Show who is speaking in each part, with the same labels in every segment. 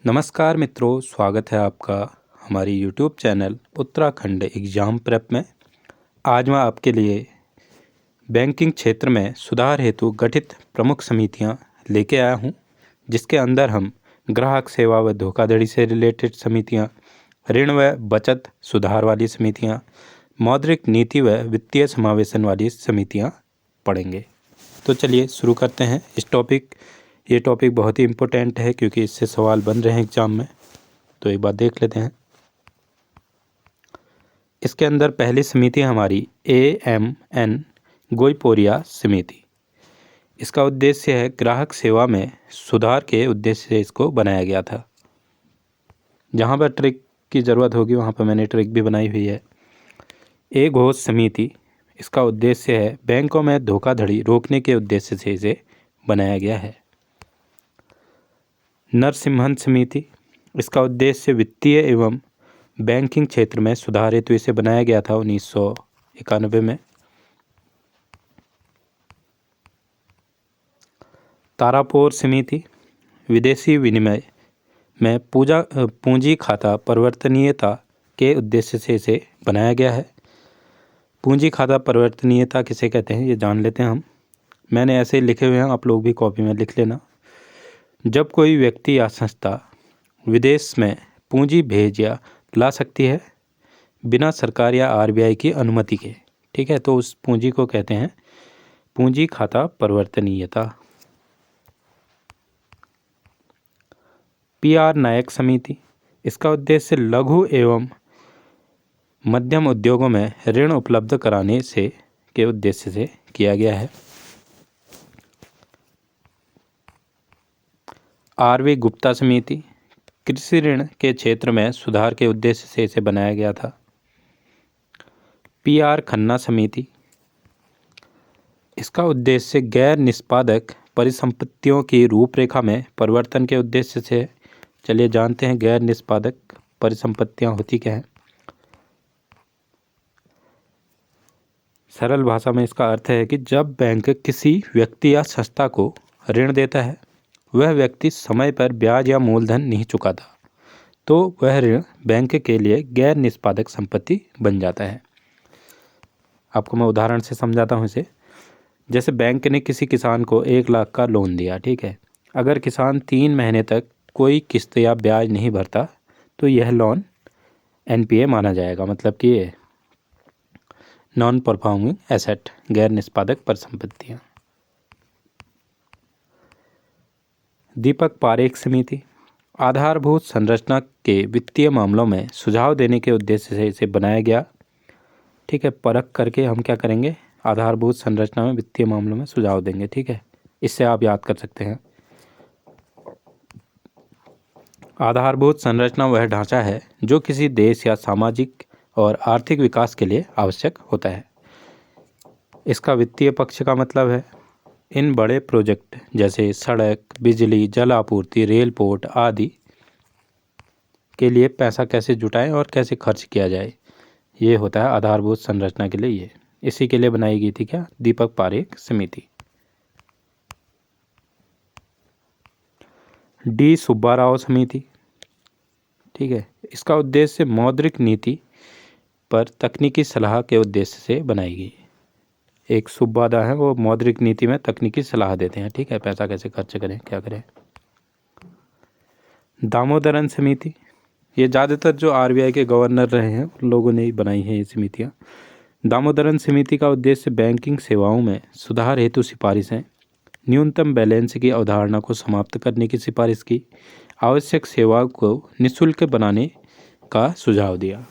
Speaker 1: नमस्कार मित्रों, स्वागत है आपका हमारी YouTube channel Uttarakhand exam prep में। आज मैं आपके लिए बैंकिंग क्षेत्र में सुधार हेतु गठित प्रमुख समितियां लेके आया हूं, जिसके अंदर हम ग्राहक सेवा व धोखाधड़ी से रिलेटेड समितियां, ऋण व बचत सुधार वाली समितियां, मौद्रिक नीति व वित्तीय समावेशन वाली समितियां पढ़ेंगे। तो चलिए शुरू करते हैं ये टॉपिक बहुत ही इम्पोर्टेंट है क्योंकि इससे सवाल बन रहे हैं एग्जाम में। तो एक बार देख लेते हैं। इसके अंदर पहली समिति हमारी AMN गोईपोरिया समिति। इसका उद्देश्य है ग्राहक सेवा में सुधार के उद्देश्य से इसको बनाया गया था। जहाँ पर ट्रिक की ज़रूरत होगी वहाँ पर मैंने ट्रिक भी बनाई हुई है। ए घोष समिति, इसका उद्देश्य है बैंकों में धोखाधड़ी रोकने के उद्देश्य से इसे बनाया गया है। नरसिम्हन समिति, इसका उद्देश्य वित्तीय एवं बैंकिंग क्षेत्र में सुधार हेतु इसे बनाया गया था 1991 में। तारापोर समिति, विदेशी विनिमय में पूंजी खाता परिवर्तनीयता के उद्देश्य से इसे बनाया गया है। पूंजी खाता परिवर्तनीयता किसे कहते हैं ये जान लेते हैं हम। मैंने ऐसे ही लिखे हुए हैं, आप लोग भी कॉपी में लिख लेना। जब कोई व्यक्ति या संस्था विदेश में पूंजी भेज या ला सकती है बिना सरकार या RBI की अनुमति के, ठीक है, तो उस पूंजी को कहते हैं पूंजी खाता परिवर्तनीयता। PR नायक समिति, इसका उद्देश्य लघु एवं मध्यम उद्योगों में ऋण उपलब्ध कराने से के उद्देश्य से किया गया है। RV गुप्ता समिति, कृषि ऋण के क्षेत्र में सुधार के उद्देश्य से इसे बनाया गया था। PR खन्ना समिति, इसका उद्देश्य गैर निष्पादक परिसंपत्तियों की रूपरेखा में परिवर्तन के उद्देश्य से। चलिए जानते हैं गैर निष्पादक परिसंपत्तियां होती क्या हैं। सरल भाषा में इसका अर्थ है कि जब बैंक किसी व्यक्ति या संस्था को ऋण देता है, वह व्यक्ति समय पर ब्याज या मूलधन नहीं चुकाता, तो वह ऋण बैंक के लिए गैर निष्पादक संपत्ति बन जाता है। आपको मैं उदाहरण से समझाता हूँ इसे। जैसे बैंक ने किसी किसान को 1 लाख का लोन दिया, ठीक है। अगर किसान 3 महीने तक कोई किस्त या ब्याज नहीं भरता तो यह लोन NPA माना जाएगा, मतलब कि नॉन परफॉर्मिंग एसेट, गैर निष्पादक परिसंपत्तियाँ। दीपक पारेख समिति, आधारभूत संरचना के वित्तीय मामलों में सुझाव देने के उद्देश्य से इसे बनाया गया, ठीक है। परख करके हम क्या करेंगे, आधारभूत संरचना में वित्तीय मामलों में सुझाव देंगे, ठीक है। इससे आप याद कर सकते हैं। आधारभूत संरचना वह ढांचा है जो किसी देश या सामाजिक और आर्थिक विकास के लिए आवश्यक होता है। इसका वित्तीय पक्ष का मतलब है इन बड़े प्रोजेक्ट जैसे सड़क, बिजली, जल आपूर्ति, रेल, पोर्ट आदि के लिए पैसा कैसे जुटाएं और कैसे खर्च किया जाए, ये होता है आधारभूत संरचना के लिए। ये इसी के लिए बनाई गई थी क्या, दीपक पारेख समिति। D सुब्बाराव समिति, ठीक है। इसका उद्देश्य मौद्रिक नीति पर तकनीकी सलाह के उद्देश्य से बनाई गई। एक सुब्बादा है, वो मौद्रिक नीति में तकनीकी सलाह देते हैं, ठीक है, पैसा कैसे खर्च करें, क्या करें। दामोदरन समिति, ये ज़्यादातर जो RBI के गवर्नर रहे हैं उन लोगों ने ही बनाई है ये समितियाँ। दामोदरन समिति का उद्देश्य बैंकिंग सेवाओं में सुधार हेतु सिफारिशें, न्यूनतम बैलेंस की अवधारणा को समाप्त करने की सिफारिश की, आवश्यक सेवाओं को निःशुल्क बनाने का सुझाव दिया।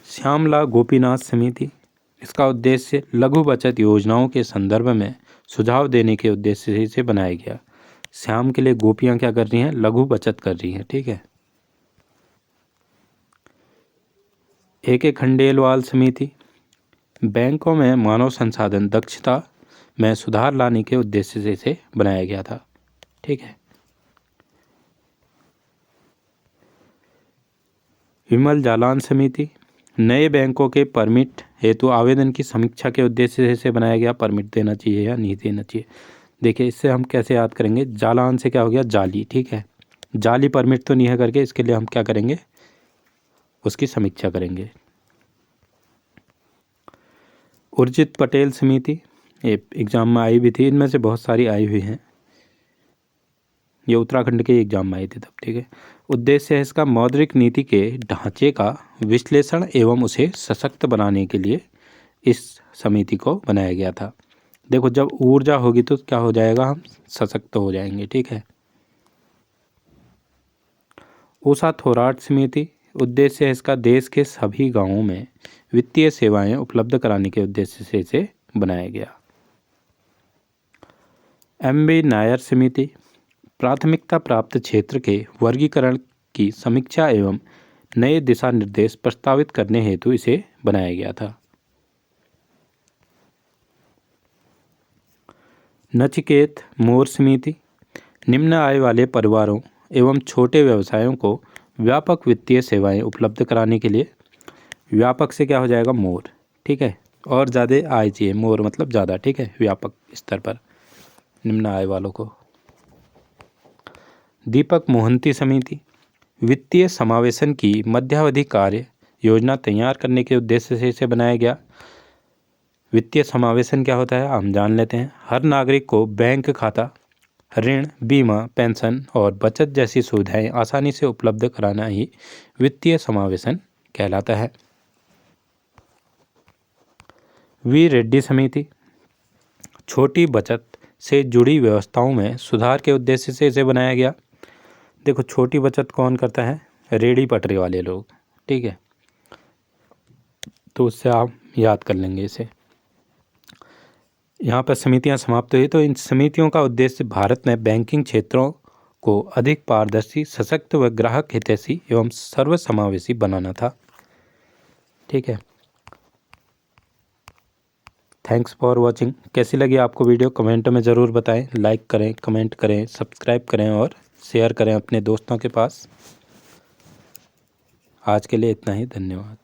Speaker 1: श्यामला गोपीनाथ समिति, इसका उद्देश्य लघु बचत योजनाओं के संदर्भ में सुझाव देने के उद्देश्य से इसे बनाया गया। श्याम के लिए गोपियां क्या कर रही हैं, लघु बचत कर रही हैं, ठीक है। AK खंडेलवाल समिति, बैंकों में मानव संसाधन दक्षता में सुधार लाने के उद्देश्य से इसे बनाया गया था, ठीक है। विमल जालान समिति, नए बैंकों के परमिट हेतु आवेदन की समीक्षा के उद्देश्य से इसे बनाया गया। परमिट देना चाहिए या नहीं देना चाहिए। देखिए इससे हम कैसे याद करेंगे, जालान से क्या हो गया जाली, ठीक है। जाली परमिट तो नहीं है करके इसके लिए हम क्या करेंगे, उसकी समीक्षा करेंगे। उर्जित पटेल समिति, ये एग्ज़ाम में आई भी थी, इनमें से बहुत सारी आई हुई हैं, ये उत्तराखंड के एग्जाम में आई थी तब, ठीक है। उद्देश्य है इसका मौद्रिक नीति के ढांचे का विश्लेषण एवं उसे सशक्त बनाने के लिए इस समिति को बनाया गया था। देखो जब ऊर्जा होगी तो क्या हो जाएगा, हम सशक्त हो जाएंगे, ठीक है। उषा थोराट समिति, उद्देश्य है इसका देश के सभी गांवों में वित्तीय सेवाएं उपलब्ध कराने के उद्देश्य से इसे बनाया गया। MB नायर समिति, प्राथमिकता प्राप्त क्षेत्र के वर्गीकरण की समीक्षा एवं नए दिशा निर्देश प्रस्तावित करने हेतु इसे बनाया गया था। नचिकेत मोर समिति, निम्न आय वाले परिवारों एवं छोटे व्यवसायों को व्यापक वित्तीय सेवाएं उपलब्ध कराने के लिए, व्यापक से क्या हो जाएगा मोर, ठीक है, और ज़्यादा आय चाहिए, मोर मतलब ज़्यादा, ठीक है, व्यापक स्तर पर निम्न आय वालों को। दीपक मोहंती समिति, वित्तीय समावेशन की मध्यावधि कार्य योजना तैयार करने के उद्देश्य से इसे बनाया गया। वित्तीय समावेशन क्या होता है हम जान लेते हैं। हर नागरिक को बैंक खाता, ऋण, बीमा, पेंशन और बचत जैसी सुविधाएं आसानी से उपलब्ध कराना ही वित्तीय समावेशन कहलाता है। वी रेड्डी समिति, छोटी बचत से जुड़ी व्यवस्थाओं में सुधार के उद्देश्य से इसे बनाया गया। देखो छोटी बचत कौन करता है, रेडी पटरी वाले लोग, ठीक है, तो उससे आप याद कर लेंगे इसे। यहाँ पर समितियाँ समाप्त हुई, तो इन समितियों का उद्देश्य भारत में बैंकिंग क्षेत्रों को अधिक पारदर्शी, सशक्त व ग्राहक हितैषी एवं सर्वसमावेशी बनाना था, ठीक है। Thanks for watching. कैसी लगी आपको वीडियो कमेंट में ज़रूर बताएं, लाइक करें, कमेंट करें, सब्सक्राइब करें और शेयर करें अपने दोस्तों के पास। आज के लिए इतना ही, धन्यवाद।